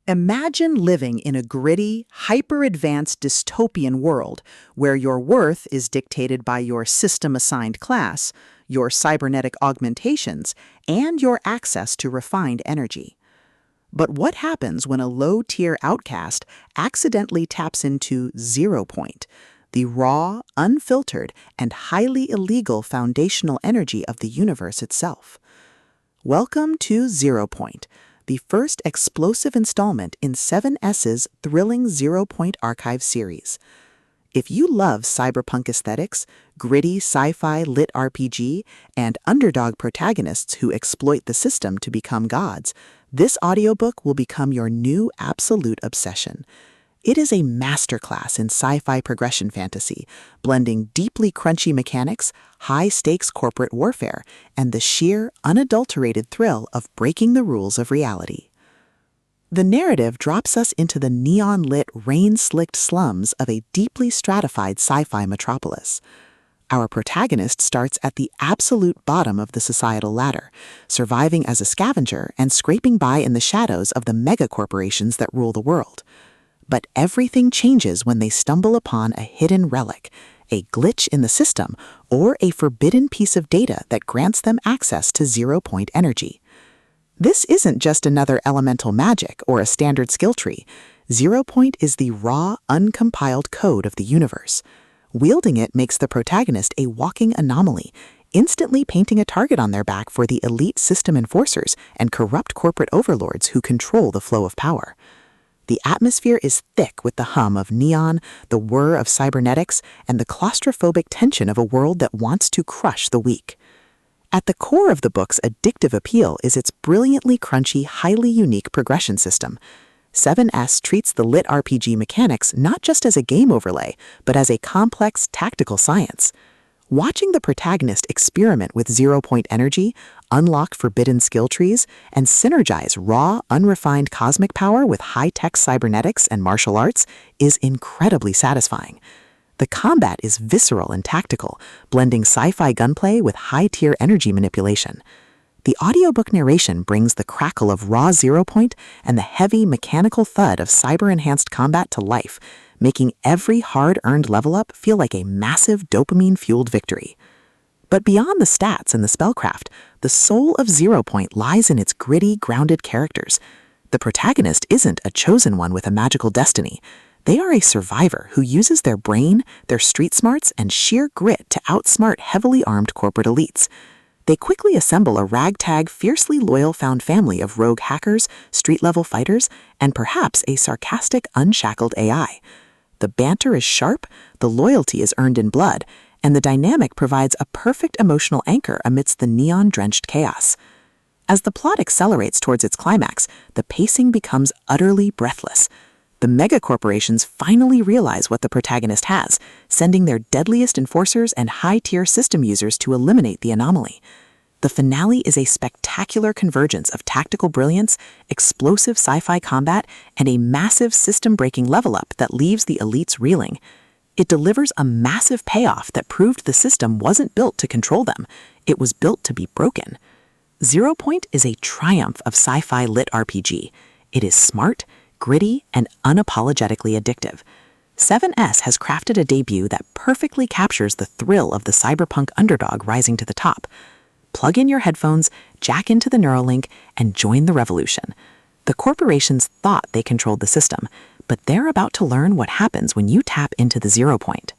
Imagine living in a gritty, hyper-advanced dystopian world where your worth is dictated by your system-assigned class, your cybernetic augmentations, and your access to refined energy. But what happens when a low-tier outcast accidentally taps into Zeropoint, the raw, unfiltered, and highly illegal foundational energy of the universe itself? Welcome to Zeropoint, the first explosive installment in 7S's thrilling Zeropoint Archives series. If you love cyberpunk aesthetics, gritty sci-fi lit RPG, and underdog protagonists who exploit the system to become gods, this audiobook will become your new absolute obsession. It is a masterclass in sci-fi progression fantasy, blending deeply crunchy mechanics, high-stakes corporate warfare, and the sheer, unadulterated thrill of breaking the rules of reality. The narrative drops us into the neon-lit, rain-slicked slums of a deeply stratified sci-fi metropolis. Our protagonist starts at the absolute bottom of the societal ladder, surviving as a scavenger and scraping by in the shadows of the megacorporations that rule the world. But everything changes when they stumble upon a hidden relic, a glitch in the system, or a forbidden piece of data that grants them access to Zeropoint energy. This isn't just another elemental magic or a standard skill tree. Zeropoint is the raw, uncompiled code of the universe. Wielding it makes the protagonist a walking anomaly, instantly painting a target on their back for the elite system enforcers and corrupt corporate overlords who control the flow of power. The atmosphere is thick with the hum of neon, the whir of cybernetics, and the claustrophobic tension of a world that wants to crush the weak. At the core of the book's addictive appeal is its brilliantly crunchy, highly unique progression system. 7S treats the LitRPG mechanics not just as a game overlay, but as a complex, tactical science. Watching the protagonist experiment with Zeropoint energy, unlock forbidden skill trees, and synergize raw, unrefined cosmic power with high-tech cybernetics and martial arts is incredibly satisfying. The combat is visceral and tactical, blending sci-fi gunplay with high-tier energy manipulation. The audiobook narration brings the crackle of raw Zeropoint and the heavy, mechanical thud of cyber-enhanced combat to life, making every hard-earned level up feel like a massive dopamine-fueled victory. But beyond the stats and the spellcraft, the soul of Zeropoint lies in its gritty, grounded characters. The protagonist isn't a chosen one with a magical destiny. They are a survivor who uses their brain, their street smarts, and sheer grit to outsmart heavily armed corporate elites. They quickly assemble a ragtag, fiercely loyal found family of rogue hackers, street-level fighters, and perhaps a sarcastic, unshackled AI. The banter is sharp, the loyalty is earned in blood, and the dynamic provides a perfect emotional anchor amidst the neon-drenched chaos. As the plot accelerates towards its climax, the pacing becomes utterly breathless. The megacorporations finally realize what the protagonist has, sending their deadliest enforcers and high-tier system users to eliminate the anomaly. The finale is a spectacular convergence of tactical brilliance, explosive sci-fi combat, and a massive system-breaking level-up that leaves the elites reeling. It delivers a massive payoff that proved the system wasn't built to control them. It was built to be broken. Zeropoint is a triumph of sci-fi lit RPG. It is smart, gritty, and unapologetically addictive. 7S has crafted a debut that perfectly captures the thrill of the cyberpunk underdog rising to the top. Plug in your headphones, jack into the Neuralink, and join the revolution. The corporations thought they controlled the system, but they're about to learn what happens when you tap into the Zeropoint.